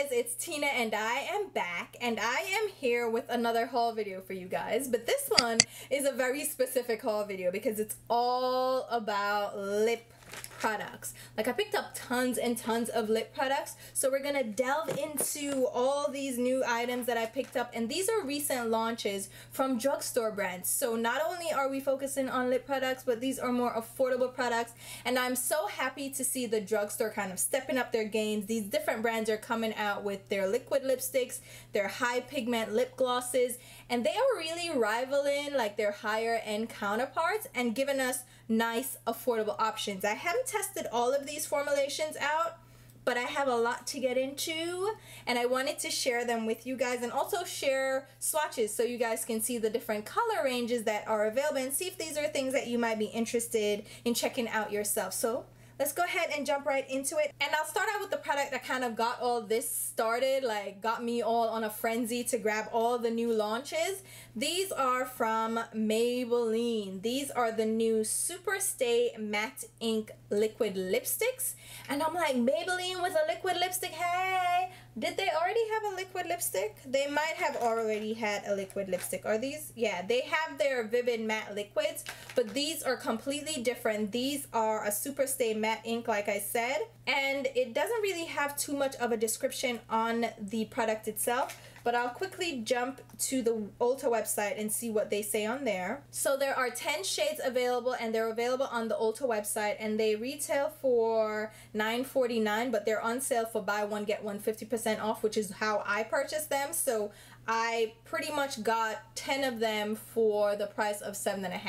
guys, it's Tina and I am back, and I am here with another haul video for you guys, but this one is a very specific haul video because it's all about lip products. Like, I picked up tons and tons of lip products, so we're gonna delve into all these new items that I picked up, and these are recent launches from drugstore brands. So not only are we focusing on lip products, but these are more affordable products, and I'm so happy to see the drugstore kind of stepping up their games. These different brands are coming out with their liquid lipsticks, their high pigment lip glosses, and they are really rivaling like their higher end counterparts and giving us nice affordable options. I haven't tested all of these formulations out, but I have a lot to get into, and I wanted to share them with you guys and also share swatches so you guys can see the different color ranges that are available and see if these are things that you might be interested in checking out yourself. So let's go ahead and jump right into it. And I'll start out with the product that kind of got all this started, like got me all on a frenzy to grab all the new launches. These are from Maybelline. These are the new Super Stay Matte Ink Liquid Lipsticks. And I'm like, Maybelline with a liquid lipstick, hey! Did they already have a liquid lipstick? They might have already had a liquid lipstick. Are these? Yeah, they have their Vivid Matte Liquids, but these are completely different. These are a Super Stay Matte Ink, like I said, and it doesn't really have too much of a description on the product itself, but I'll quickly jump to the Ulta website and see what they say on there. So there are 10 shades available, and they're available on the Ulta website, and they retail for $9.49, but they're on sale for buy one get one 50% off, which is how I purchased them. So I pretty much got 10 of them for the price of $7.50.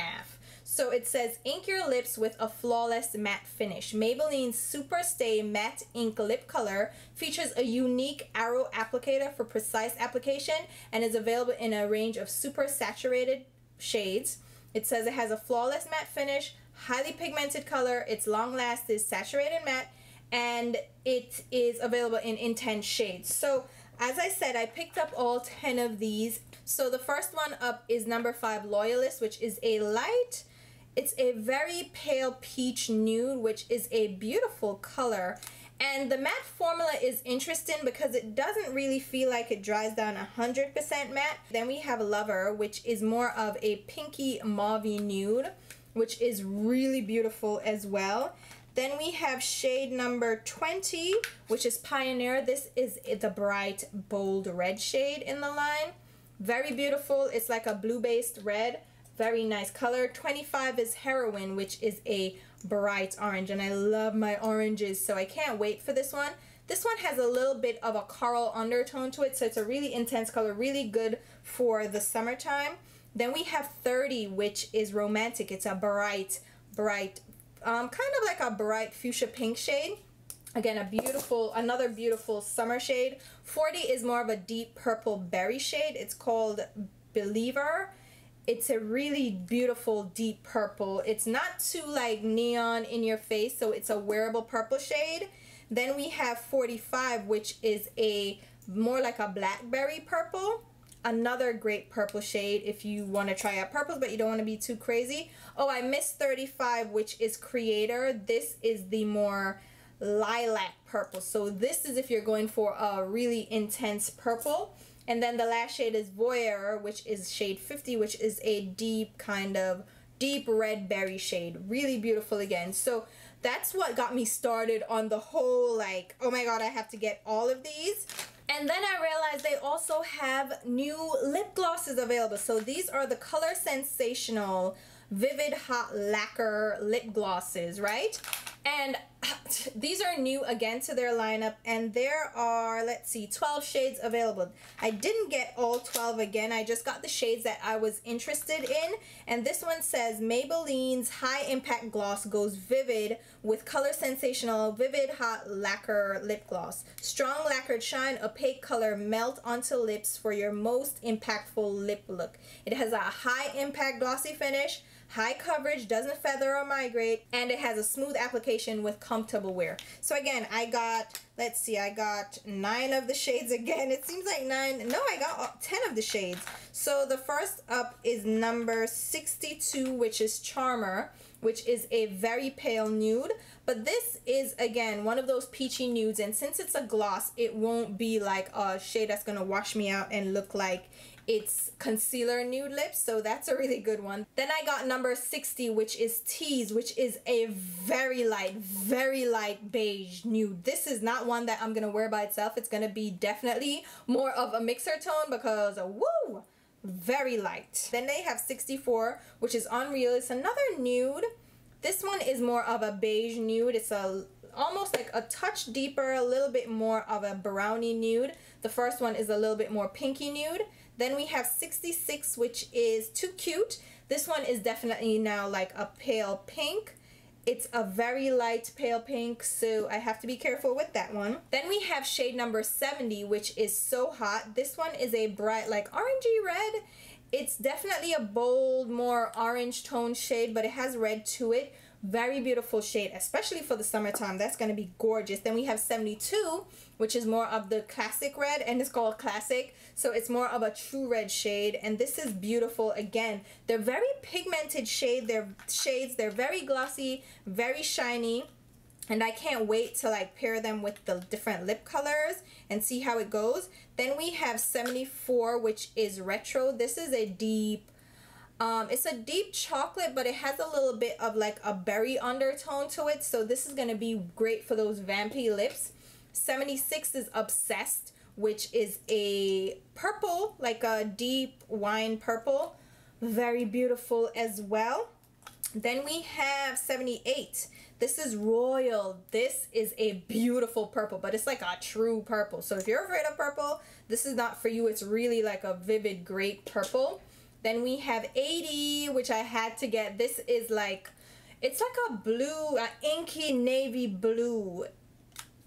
So it says, ink your lips with a flawless matte finish. Maybelline's Super Stay Matte Ink Lip Color features a unique arrow applicator for precise application and is available in a range of super saturated shades. It says it has a flawless matte finish, highly pigmented color, it's long lasting, saturated matte, and it is available in intense shades. So as I said, I picked up all 10 of these. So the first one up is number 5, Loyalist, which is a light, it's a very pale peach nude, which is a beautiful color. And the matte formula is interesting because it doesn't really feel like it dries down 100% matte. Then we have Lover, which is more of a pinky mauvey nude, which is really beautiful as well. Then we have shade number 20, which is Pioneer. This is the bright, bold red shade in the line. Very beautiful. It's like a blue-based red. Very nice color. 25 is Heroine, which is a bright orange, and I love my oranges, so I can't wait for this one. This one has a little bit of a coral undertone to it, so it's a really intense color, really good for the summertime. Then we have 30, which is Romantic. It's a bright, kind of like a bright fuchsia pink shade. Again, another beautiful summer shade. 40 is more of a deep purple berry shade. It's called Believer. It's a really beautiful deep purple. It's not too like neon in your face, so it's a wearable purple shade. Then we have 45, which is a more like a blackberry purple. Another great purple shade if you want to try out purples but you don't want to be too crazy. Oh, I missed 35, which is Creator. This is the more lilac purple. So this is if you're going for a really intense purple. And then the last shade is Voyager, which is shade 50, which is a deep kind of deep red berry shade. Really beautiful again. So that's what got me started on the whole like, oh my god, I have to get all of these. And then I realized they also have new lip glosses available. So these are the Color Sensational Vivid Hot Lacquer lip glosses, right? And these are new again to their lineup, and there are, let's see, 12 shades available. I didn't get all 12 again. I just got the shades that I was interested in. And this one says Maybelline's High Impact Gloss goes vivid with Color Sensational Vivid Hot Lacquer Lip Gloss. Strong lacquered shine, opaque color, melt onto lips for your most impactful lip look. It has a high impact glossy finish, high coverage, doesn't feather or migrate, and it has a smooth application with comfortable wear. So again, I got, let's see, I got 9 of the shades again. It seems like 9, no, I got 10 of the shades. So the first up is number 62, which is Charmer, which is a very pale nude, But this is, again, one of those peachy nudes, and since it's a gloss, it won't be like a shade that's gonna wash me out and look like it's concealer nude lips, so that's a really good one. Then I got number 60, which is Tease, which is a very light beige nude. This is not one that I'm gonna wear by itself. It's gonna be definitely more of a mixer tone because woo, very light. Then they have 64, which is Unreal. It's another nude. This one is more of a beige nude. It's almost like a touch deeper, a little bit more of a brownie nude. The first one is a little bit more pinky nude. Then we have 66, which is Too Cute. This one is definitely now like a pale pink. It's a very light pale pink, so I have to be careful with that one. Then we have shade number 70, which is So Hot. This one is a bright, like orangey red. It's definitely a bold, more orange tone shade, but it has red to it. Very beautiful shade, especially for the summertime. That's going to be gorgeous. Then we have 72, which is more of the classic red, and it's called Classic, so it's more of a true red shade, and this is beautiful. Again, they're very pigmented shades. They're very glossy, very shiny, and I can't wait to like pair them with the different lip colors and see how it goes. Then we have 74, which is Retro. This is a deep it's a deep chocolate, but it has a little bit of like a berry undertone to it, so this is going to be great for those vampy lips. 76 is Obsessed, which is a purple, like a deep wine purple. Very beautiful as well. Then we have 78. This is Royal. This is a beautiful purple, but it's like a true purple. So if you're afraid of purple, this is not for you. It's really like a vivid grape purple. Then we have 80, which I had to get. This is like, it's like a blue, an inky navy blue.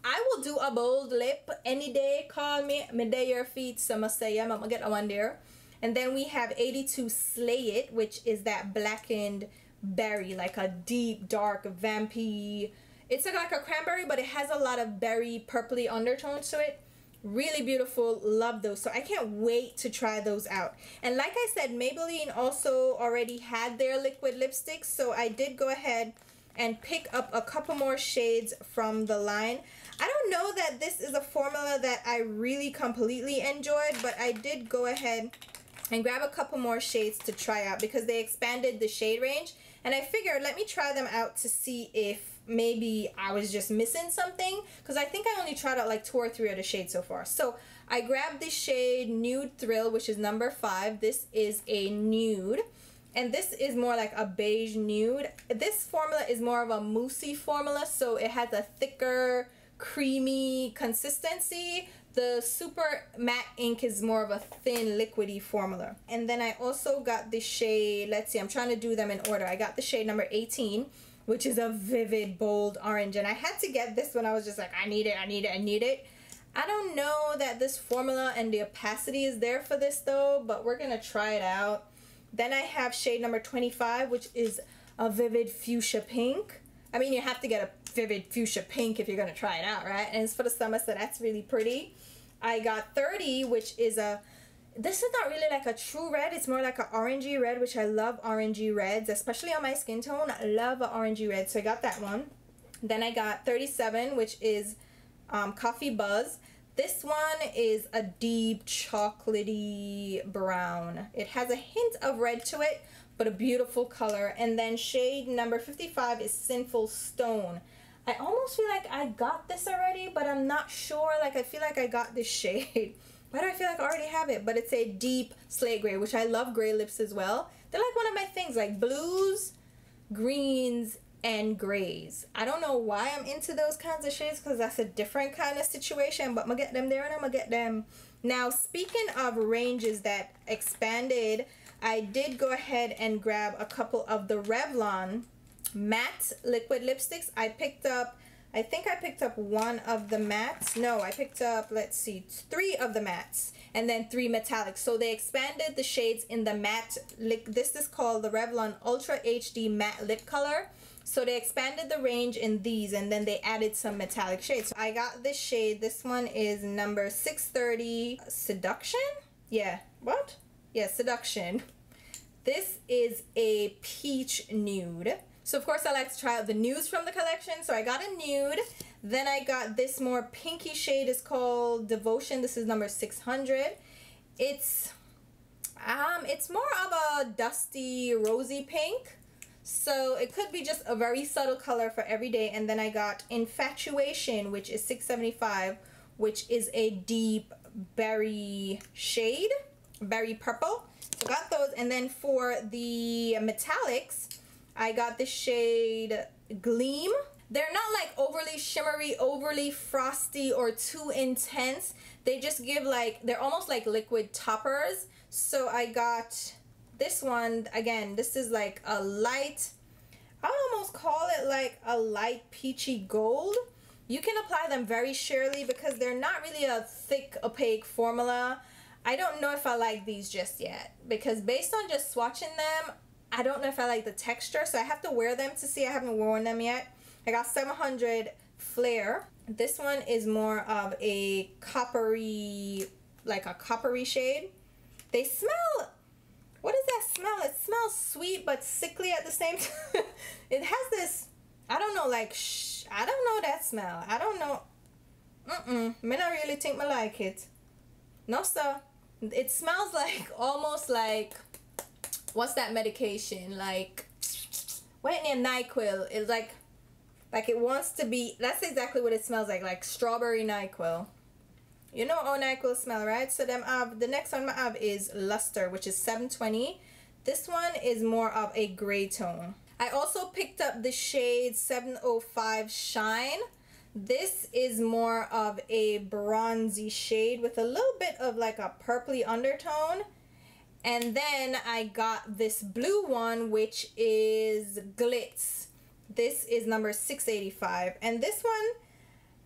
I will do a bold lip any day. Call me, day your feet. So I'm gonna say, yeah, I'm gonna get that one there. And then we have 82 Slay It, which is that blackened berry, like a deep, dark, vampy. It's like a cranberry, but it has a lot of berry, purpley undertones to it. Really beautiful. Love those. So I can't wait to try those out. And like I said, Maybelline also already had their liquid lipsticks, so I did go ahead and pick up a couple more shades from the line. I don't know that this is a formula that I really completely enjoyed, but I did go ahead and grab a couple more shades to try out because they expanded the shade range, and I figured let me try them out to see if maybe I was just missing something, because I think I only tried out like 2 or 3 of the shades so far. So I grabbed the shade Nude Thrill, which is number 5. This is a nude, and this is more like a beige nude. This formula is more of a moussey formula, so it has a thicker, creamy consistency. The Super Matte Ink is more of a thin, liquidy formula. And then I also got the shade, let's see, I'm trying to do them in order. I got the shade number 18, which is a vivid, bold orange. And I had to get this when I was just like, I need it, I need it, I need it. I don't know that this formula and the opacity is there for this though, but we're gonna try it out. Then I have shade number 25, which is a vivid fuchsia pink. I mean, you have to get a vivid fuchsia pink if you're gonna try it out, right? And it's for the summer, so that's really pretty. I got 30, which is a, this is not really like a true red. It's more like an orangey red, which I love orangey reds, especially on my skin tone. I love an orangey red, so I got that one. Then I got 37, which is Coffee Buzz. This one is a deep chocolatey brown. It has a hint of red to it, but a beautiful color. And then shade number 55 is Sinful Stone. I almost feel like I got this already, but I'm not sure. Like, I feel like I got this shade. Why do I feel like I already have it? But it's a deep slate gray, which I love gray lips as well. They're like one of my things, like blues, greens, and grays. I don't know why I'm into those kinds of shades, because that's a different kind of situation, but I'm gonna get them there and I'm gonna get them. Now, speaking of ranges that expanded, I did go ahead and grab a couple of the Revlon matte liquid lipsticks. I picked up, I think I picked up 1 of the mattes. No, I picked up, let's see, 3 of the mattes and then 3 metallics. So they expanded the shades in the matte. This is called the Revlon Ultra HD Matte Lip Color. So they expanded the range in these, and then they added some metallic shades. So I got this shade. This one is number 630, Seduction? Yeah, what? Yeah, Seduction. This is a peach nude. So of course I like to try out the nudes from the collection. So I got a nude. Then I got this more pinky shade. It's called Devotion. This is number 600. It's more of a dusty rosy pink. So it could be just a very subtle color for every day. And then I got Infatuation, which is 675, which is a deep berry shade, berry purple. So got those. And then for the metallics, I got the shade Gleam. They're not like overly shimmery, overly frosty, or too intense. They just give like, they're almost like liquid toppers. So I got this one. Again, this is like a light, I would almost call it like a light peachy gold. You can apply them very sheerly because they're not really a thick, opaque formula. I don't know if I like these just yet because based on just swatching them, I don't know if I like the texture. So I have to wear them to see. I haven't worn them yet. I got 700 Flare. This one is more of a coppery, like a coppery shade. They smell, what does that smell? It smells sweet but sickly at the same time. It has this, I don't know, like, I don't know that smell. I don't know. Me not really think I like it. No, sir. It smells like, almost like, what's that medication? Like, what in NyQuil? It's like it wants to be, that's exactly what it smells like strawberry NyQuil. You know how NyQuil smell, right? So them have, the next one I have is Luster, which is 720. This one is more of a gray tone. I also picked up the shade 705 Shine. This is more of a bronzy shade with a little bit of like a purpley undertone. And then I got this blue one, which is Glitz. This is number 685. And this one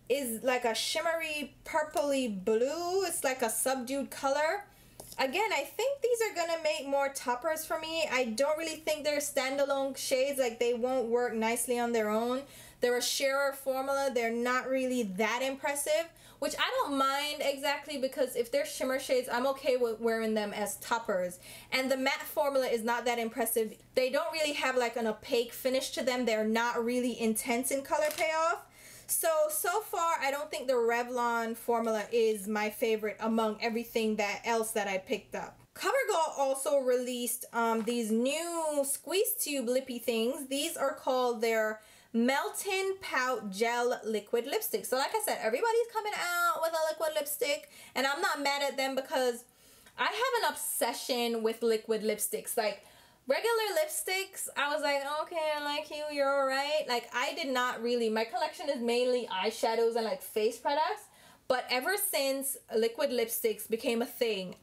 is like a shimmery purpley blue. It's like a subdued color. Again, I think these are gonna make more toppers for me. I don't really think they're standalone shades. Like, they won't work nicely on their own. They're a sheerer formula. They're not really that impressive, which I don't mind exactly because if they're shimmer shades, I'm okay with wearing them as toppers. And the matte formula is not that impressive. They don't really have like an opaque finish to them. They're not really intense in color payoff. So far, I don't think the Revlon formula is my favorite among everything else that I picked up. Covergirl also released these new squeeze tube lippy things. These are called their Melting Pout Gel Liquid Lipstick. So like I said, everybody's coming out with a liquid lipstick, and I'm not mad at them because I have an obsession with liquid lipsticks. Like, regular lipsticks, I was like, okay, I like you, you're alright. Like, I did not really, my collection is mainly eyeshadows and like face products, but ever since liquid lipsticks became a thing,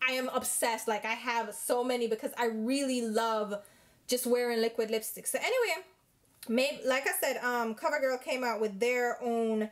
I am obsessed. Like, I have so many because I really love just wearing liquid lipsticks. So anyway, like I said, CoverGirl came out with their own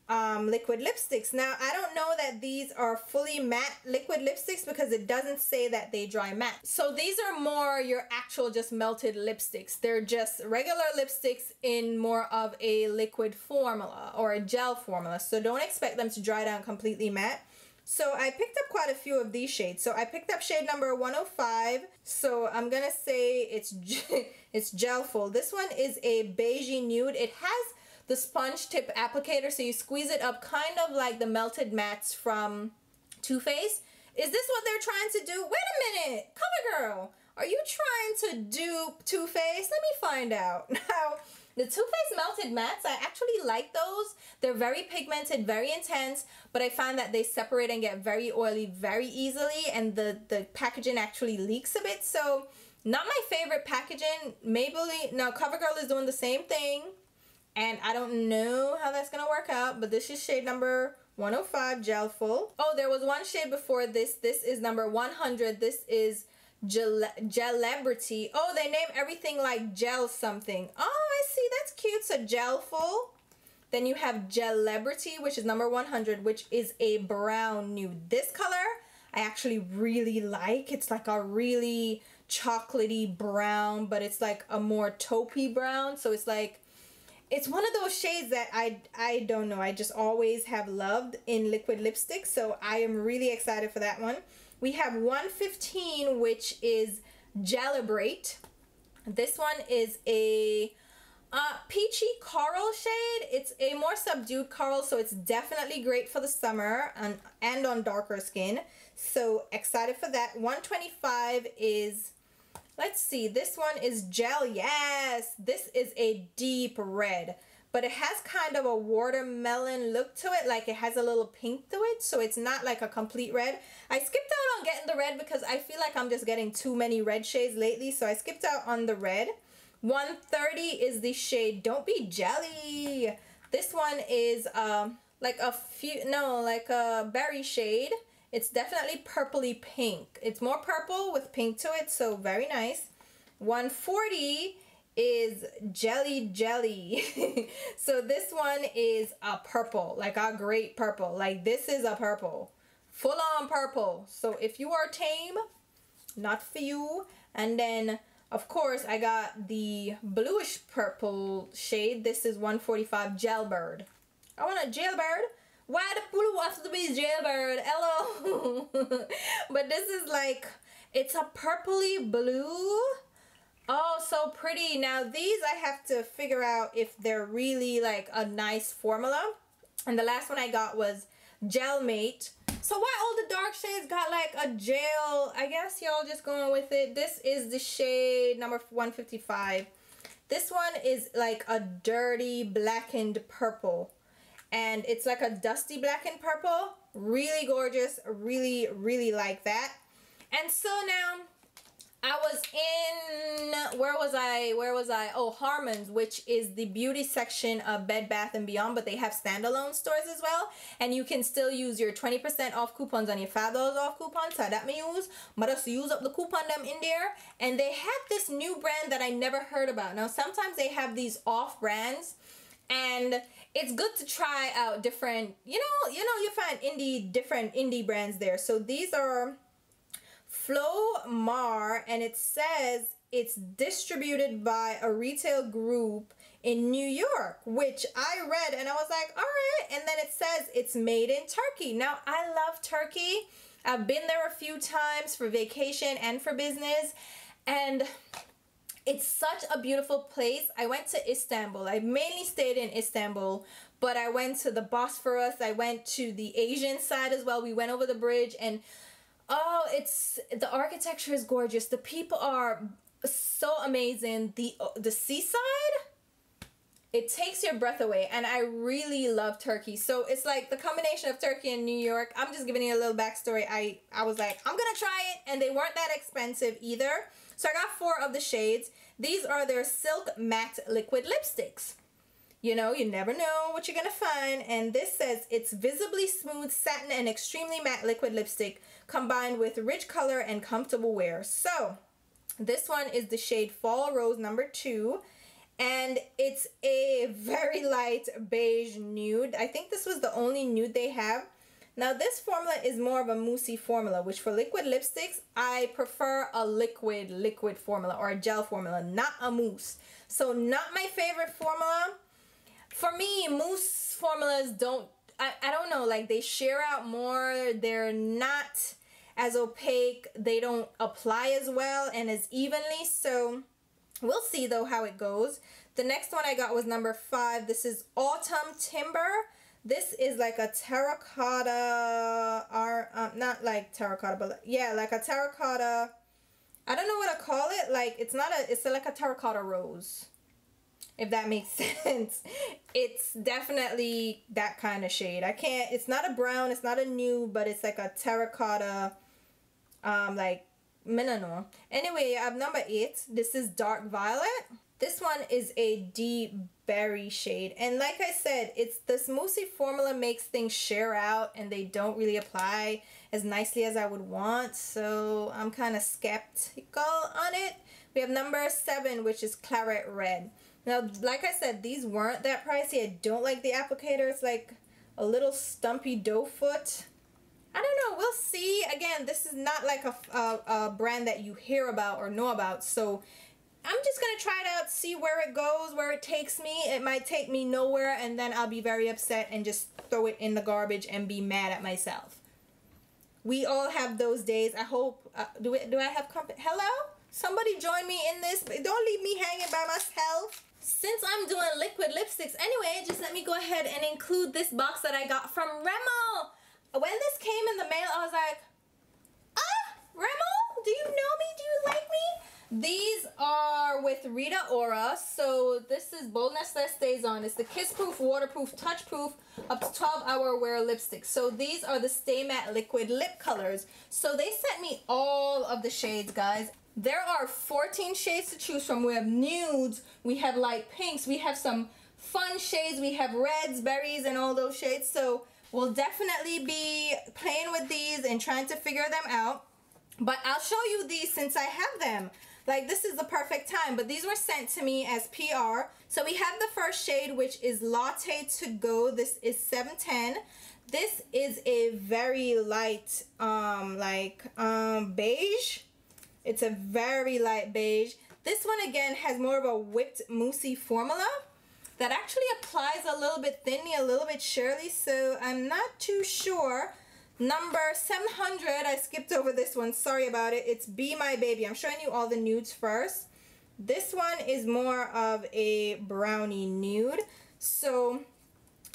liquid lipsticks. Now, I don't know that these are fully matte liquid lipsticks because it doesn't say that they dry matte. So these are more your actual just melted lipsticks. They're just regular lipsticks in more of a liquid formula or a gel formula. So don't expect them to dry down completely matte. So I picked up quite a few of these shades. So I picked up shade number 105. So I'm gonna say it's Gel-ful. This one is a beigey nude. It has the sponge tip applicator, so you squeeze it up kind of like the melted mattes from Too Faced. Is this what they're trying to do? Wait a minute, CoverGirl, are you trying to dupe Too Faced? Let me find out. Now, the Too Faced melted mattes, I actually like those. They're very pigmented, very intense, but I find that they separate and get very oily very easily, and the packaging actually leaks a bit, so not my favorite packaging. Maybelline, now CoverGirl is doing the same thing, and I don't know how that's gonna work out, but this is shade number 105, Gel-ful. Oh, there was one shade before this. This is number 100. This is Gelebrity. Oh, they name everything like gel something. Oh, I see. That's cute. So Gel-ful. Then you have Gelebrity, which is number 100, which is a brown nude. This color I actually really like. It's like a really chocolatey brown, but it's like a more taupey brown. So it's like, it's one of those shades that I don't know, I just always have loved in liquid lipstick, so I am really excited for that one. We have 115, which is Gelebrate. This one is a peachy coral shade. It's a more subdued coral, so it's definitely great for the summer and on darker skin. So excited for that. 125 is, let's see, this one is Gel Yes. This is a deep red, but it has kind of a watermelon look to it, like it has a little pink to it, so it's not like a complete red. I skipped out on getting the red because I feel like I'm just getting too many red shades lately, so I skipped out on the red. 130 is the shade Don't Be Jelly. This one is like a berry shade. It's definitely purpley pink. It's more purple with pink to it, so very nice. 140 is Gellie Jelly. So this one is a purple, like a great purple. Like this is a purple, full on purple. So if you are tame, not for you. And then of course I got the bluish purple shade. This is 145 Jailbird. I want a jailbird. Why the blue wants to be jailbird? Hello. But this is like, it's a purpley blue. Oh, so pretty. Now these I have to figure out if they're really like a nice formula. And the last one I got was Gelmate. So why all the dark shades got like a gel? I guess y'all just going with it. This is the shade number 155. This one is like a dirty blackened purple. And it's like a dusty blackened purple. Really gorgeous. Really, really like that. And so now I was in, where was I? Oh, Harmon's, which is the beauty section of Bed Bath & Beyond, but they have standalone stores as well. And you can still use your 20% off coupons on your $5 off coupons. So that me use. But us use up the coupon them in there. And they have this new brand that I never heard about. Now, sometimes they have these off brands. And it's good to try out different, you find different indie brands there. So these are Floar, and it says it's distributed by a retail group in New York, which I read and I was like, all right. And then it says it's made in Turkey. Now, I love Turkey. I've been there a few times for vacation and for business, and it's such a beautiful place. I went to Istanbul. I mainly stayed in Istanbul, but I went to the Bosphorus. I went to the Asian side as well. We went over the bridge, and oh, the architecture is gorgeous. The people are so amazing. The seaside, it takes your breath away, and I really love Turkey. So it's like the combination of Turkey and New York. I'm just giving you a little backstory. I was like, I'm gonna try it, and they weren't that expensive either. So I got 4 of the shades. These are their Silk Matte Liquid Lipsticks. You know, you never know what you're gonna find. And this says it's visibly smooth satin and extremely matte liquid lipstick combined with rich color and comfortable wear. So this one is the shade Fall Rose number 2. And it's a very light beige nude. I think this was the only nude they have. Now this formula is more of a moussey formula, which for liquid lipsticks, I prefer a liquid formula or a gel formula, not a mousse. So not my favorite formula. For me, mousse formulas don't, I don't know, like they sheer out more. They're not as opaque. They don't apply as well and as evenly. So we'll see though how it goes. The next one I got was number 5. This is Autumn Timber. This is like a terracotta, not like terracotta, but yeah, like a terracotta. I don't know what to call it. Like it's like a terracotta rose, if that makes sense. It's definitely that kind of shade. It's not a brown, it's not a nude, but it's like a terracotta, like, I don't know. Anyway, I have number 8. This is Dark Violet. This one is a deep berry shade. And like I said, it's this moussey formula makes things sheer out and they don't really apply as nicely as I would want. So I'm kind of skeptical on it. We have number 7, which is Claret Red. Now, like I said, these weren't that pricey. I don't like the applicator. It's like a little stumpy doe foot. I don't know. We'll see. Again, this is not like a brand that you hear about or know about. So I'm just going to try it out, see where it goes, where it takes me. It might take me nowhere, and then I'll be very upset and just throw it in the garbage and be mad at myself. We all have those days. I hope, do I have company? Hello? Somebody join me in this. Don't leave me hanging by myself. Since I'm doing liquid lipsticks anyway, just let me go ahead and include this box that I got from Rimmel. When this came in the mail, I was like, ah, Rimmel, do you know me? Do you like me? These are with Rita Ora. So this is Boldness That Stays On. It's the Kiss Proof, Waterproof, Touch Proof, up to 12-hour wear lipstick. So these are the Stay Matte Liquid Lip Colors. So they sent me all of the shades, guys. There are 14 shades to choose from. We have nudes, we have light pinks, we have some fun shades, we have reds, berries, and all those shades. So we'll definitely be playing with these and trying to figure them out. But I'll show you these since I have them. Like, this is the perfect time. But these were sent to me as PR. So we have the first shade, which is Latte To Go. This is 710. This is a very light, beige. It's a very light beige. This one again has more of a whipped moussey formula that actually applies a little bit thinly, a little bit sheerly, so I'm not too sure. Number 700, I skipped over this one, sorry about it. It's Be My Baby. I'm showing you all the nudes first. This one is more of a brownie nude, so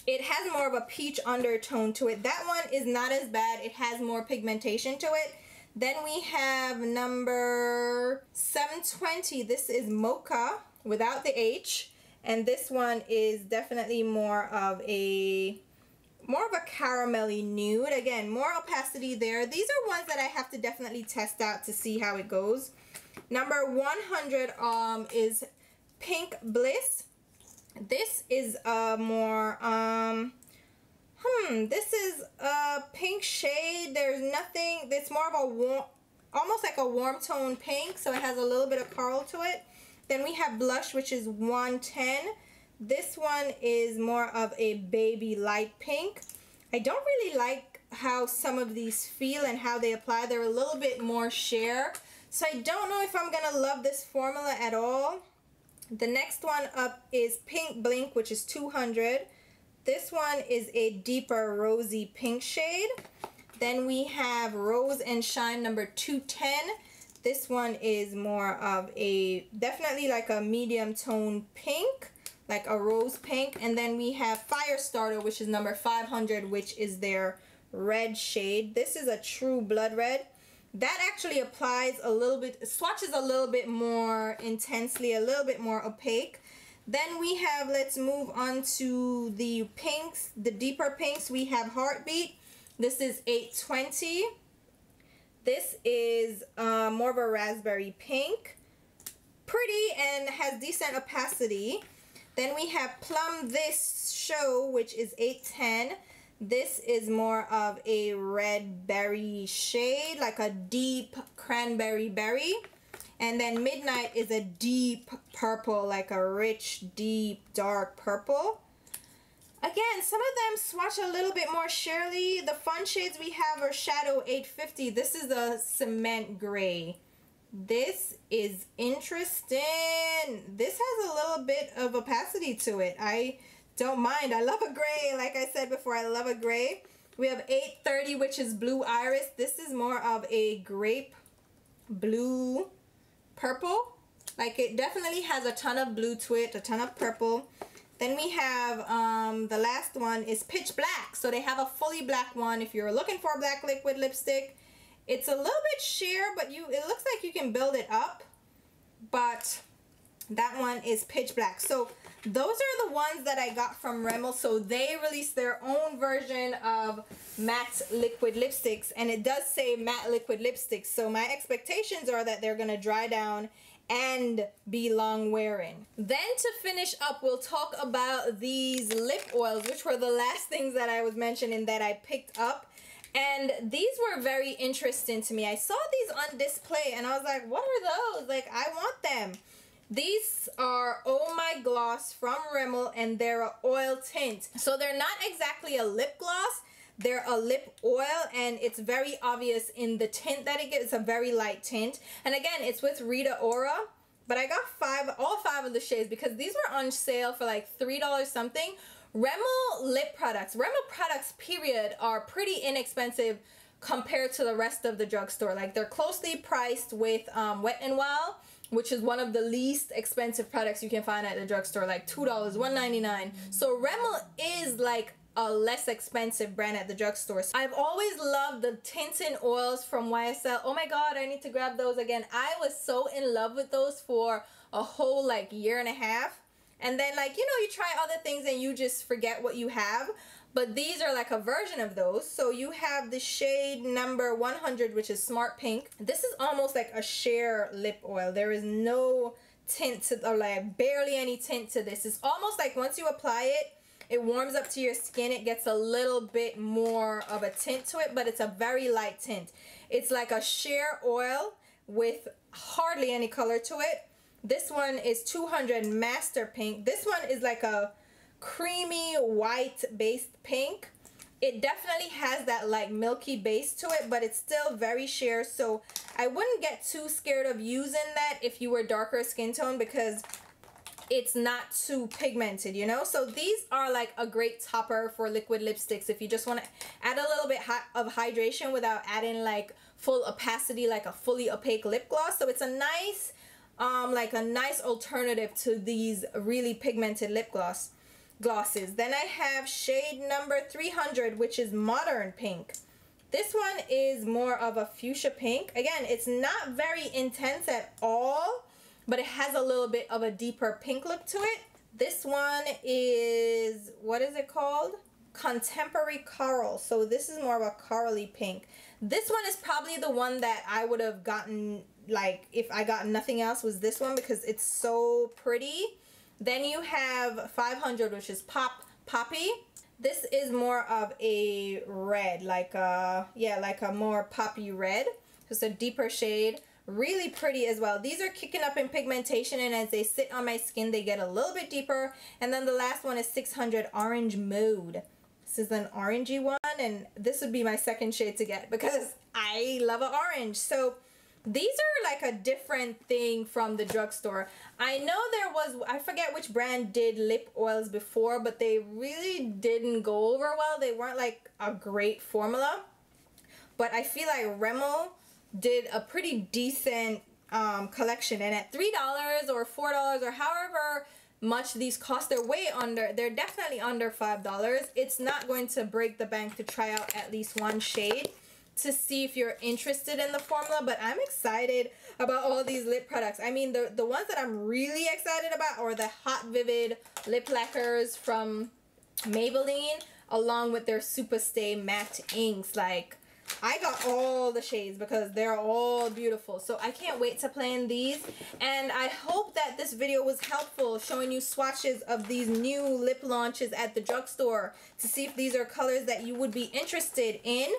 it has more of a peach undertone to it. That one is not as bad. It has more pigmentation to it. Then we have number 720. This is Mocha without the H. And this one is definitely more of a caramelly nude. Again, more opacity there. These are ones that I have to definitely test out to see how it goes. Number 100 is Pink Bliss. This is more this is a pink shade. There's nothing, it's more of a warm, almost like a warm tone pink, so it has a little bit of coral to it. Then we have Blush, which is 110. This one is more of a baby light pink. I don't really like how some of these feel and how they apply. They're a little bit more sheer, so I don't know if I'm gonna love this formula at all. The next one up is Pink Blink, which is 200. This one is a deeper rosy pink shade. Then we have Rose and Shine number 210. This one is more of a, definitely like a medium tone pink, like a rose pink. And then we have Firestarter, which is number 500, which is their red shade. This is a true blood red. That actually applies a little bit, swatches a little bit more intensely, a little bit more opaque. Then we have, let's move on to the pinks, the deeper pinks. We have Heartbeat. This is 820. This is more of a raspberry pink. Pretty and has decent opacity. Then we have Plum This Show, which is 810. This is more of a red berry shade, like a deep cranberry berry. And then Midnight is a deep purple, like a rich, deep, dark purple. Again, some of them swatch a little bit more sheerly. The fun shades we have are Shadow 850. This is a cement gray. This is interesting. This has a little bit of opacity to it. I don't mind. I love a gray. Like I said before, I love a gray. We have 830, which is Blue Iris. This is more of a grape blue purple. Like, it definitely has a ton of blue to it, a ton of purple. Then we have the last one is Pitch Black. So they have a fully black one if you're looking for a black liquid lipstick. It's a little bit sheer, but it looks like you can build it up. But that one is Pitch Black. So those are the ones that I got from Rimmel. So they released their own version of matte liquid lipsticks, and it does say matte liquid lipsticks. So my expectations are that they're going to dry down and be long wearing. Then to finish up, we'll talk about these lip oils, which were the last things that I was mentioning that I picked up. And these were very interesting to me. I saw these on display and I was like, what are those? Like, I want them. These are Oh My Gloss from Rimmel, and they're an oil tint. So they're not exactly a lip gloss. They're a lip oil, and it's very obvious in the tint that it gives. It's a very light tint. And again, it's with Rita Ora. But I got all five of the shades because these were on sale for like $3 something. Rimmel lip products, Rimmel products period, are pretty inexpensive compared to the rest of the drugstore. Like, they're closely priced with Wet n Wild, which is one of the least expensive products you can find at the drugstore, like $2, $1.99. So Rimmel is like a less expensive brand at the drugstore. So I've always loved the tints and oils from YSL. Oh my god, I need to grab those again. I was so in love with those for a whole like year and a half. And then, like, you know, you try other things and you just forget what you have. But these are like a version of those. So you have the shade number 100, which is Smart Pink. This is almost like a sheer lip oil. There is no tint to, or like barely any tint to this. It's almost like once you apply it, it warms up to your skin. It gets a little bit more of a tint to it, but it's a very light tint. It's like a sheer oil with hardly any color to it. This one is 200 Master Pink. This one is like a creamy white based pink. It definitely has that like milky base to it, but it's still very sheer, so I wouldn't get too scared of using that if you were darker skin tone, because it's not too pigmented, you know. So these are like a great topper for liquid lipsticks if you just want to add a little bit of hydration without adding like full opacity, like a fully opaque lip gloss. So it's a nice like a nice alternative to these really pigmented lip glosses. Then I have shade number 300, which is Modern Pink. This one is more of a fuchsia pink. Again, it's not very intense at all, but it has a little bit of a deeper pink look to it. This one is, what is it called? Contemporary Coral. So this is more of a corally pink. This one is probably the one that I would have gotten, like, if I got nothing else, was this one, because it's so pretty. Then you have 500, which is Poppy. This is more of a red, like a, yeah, like a more poppy red. Just a deeper shade. Really pretty as well. These are kicking up in pigmentation, and as they sit on my skin, they get a little bit deeper. And then the last one is 600 Orange Mood. This is an orangey one, and this would be my second shade to get because I love an orange. So these are like a different thing from the drugstore. I know there was, I forget which brand did lip oils before, but they really didn't go over well. They weren't like a great formula. But I feel like Rimmel did a pretty decent collection, and at $3 or $4 or however much these cost, they're way under, they're definitely under $5. It's not going to break the bank to try out at least one shade to see if you're interested in the formula, but I'm excited about all these lip products. I mean, the ones that I'm really excited about are the Hot Vivid lip lacquers from Maybelline, along with their Super Stay matte inks. Like, I got all the shades because they're all beautiful. So I can't wait to play in these. And I hope that this video was helpful, showing you swatches of these new lip launches at the drugstore to see if these are colors that you would be interested in.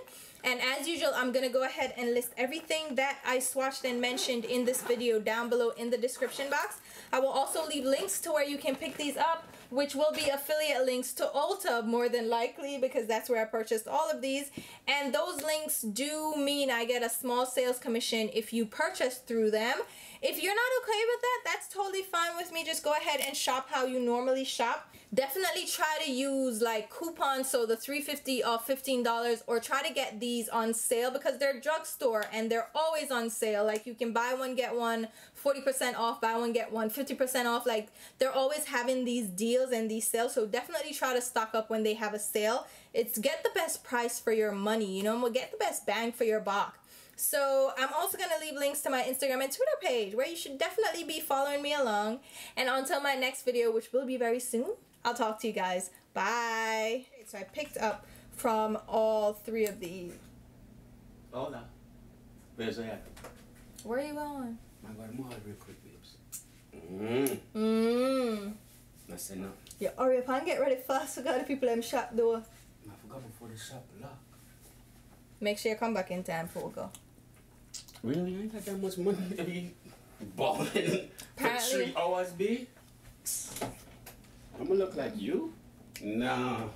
And as usual, I'm going to go ahead and list everything that I swatched and mentioned in this video down below in the description box. I will also leave links to where you can pick these up, which will be affiliate links to Ulta more than likely, because that's where I purchased all of these. And those links do mean I get a small sales commission if you purchase through them. If you're not okay with that, that's totally fine with me. Just go ahead and shop how you normally shop. Definitely try to use like coupons, so the $3.50 off $15, or try to get these on sale because they're drugstore and they're always on sale. Like, you can buy one get one 40% off, buy one get one 50% off. Like, they're always having these deals and these sales, so definitely try to stock up when they have a sale. It's get the best price for your money, you know, get the best bang for your buck. So I'm also going to leave links to my Instagram and Twitter page where you should definitely be following me along. And until my next video, which will be very soon, I'll talk to you guys. Bye. So I picked up from all three of these. Hola. Where's that? Where are you going? I'm going to mall real quick, babes. That's enough. Yeah, hurry up and get ready fast. We got the people in shop door. I forgot before the shop lock. Make sure you come back in time before we go. Really? I ain't got that much money to be balling for 3 hours, B? I'm gonna look like you? No.